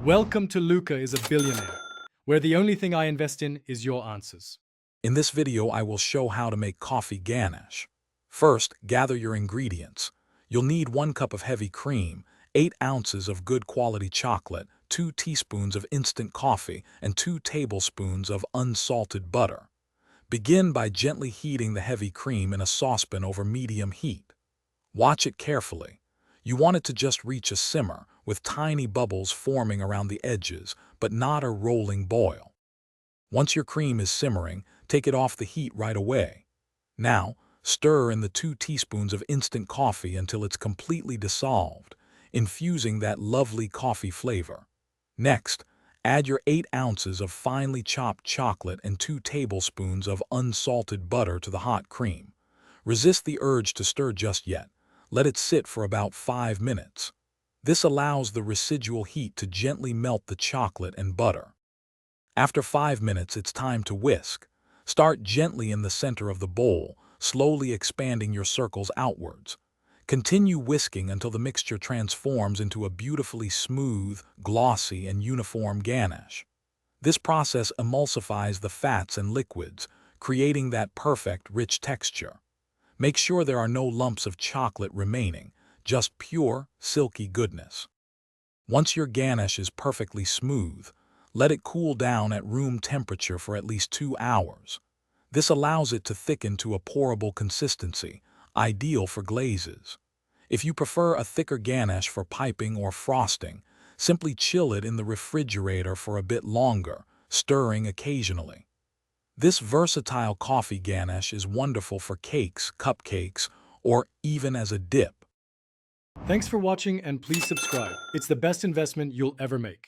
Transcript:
Welcome to Luca is a Billionaire, where the only thing I invest in is your answers. In this video, I will show how to make coffee ganache. First, gather your ingredients. You'll need 1 cup of heavy cream, 8 ounces of good quality chocolate, 2 teaspoons of instant coffee, and 2 tablespoons of unsalted butter. Begin by gently heating the heavy cream in a saucepan over medium heat. Watch it carefully. You want it to just reach a simmer, with tiny bubbles forming around the edges, but not a rolling boil. Once your cream is simmering, take it off the heat right away. Now, stir in the 2 teaspoons of instant coffee until it's completely dissolved, infusing that lovely coffee flavor. Next, add your 8 ounces of finely chopped chocolate and 2 tablespoons of unsalted butter to the hot cream. Resist the urge to stir just yet. Let it sit for about 5 minutes. This allows the residual heat to gently melt the chocolate and butter. After 5 minutes, it's time to whisk. Start gently in the center of the bowl, slowly expanding your circles outwards. Continue whisking until the mixture transforms into a beautifully smooth, glossy, and uniform ganache. This process emulsifies the fats and liquids, creating that perfect, rich texture. Make sure there are no lumps of chocolate remaining, just pure, silky goodness. Once your ganache is perfectly smooth, let it cool down at room temperature for at least 2 hours. This allows it to thicken to a pourable consistency, ideal for glazes. If you prefer a thicker ganache for piping or frosting, simply chill it in the refrigerator for a bit longer, stirring occasionally. This versatile coffee ganache is wonderful for cakes, cupcakes, or even as a dip. Thanks for watching and please subscribe. It's the best investment you'll ever make.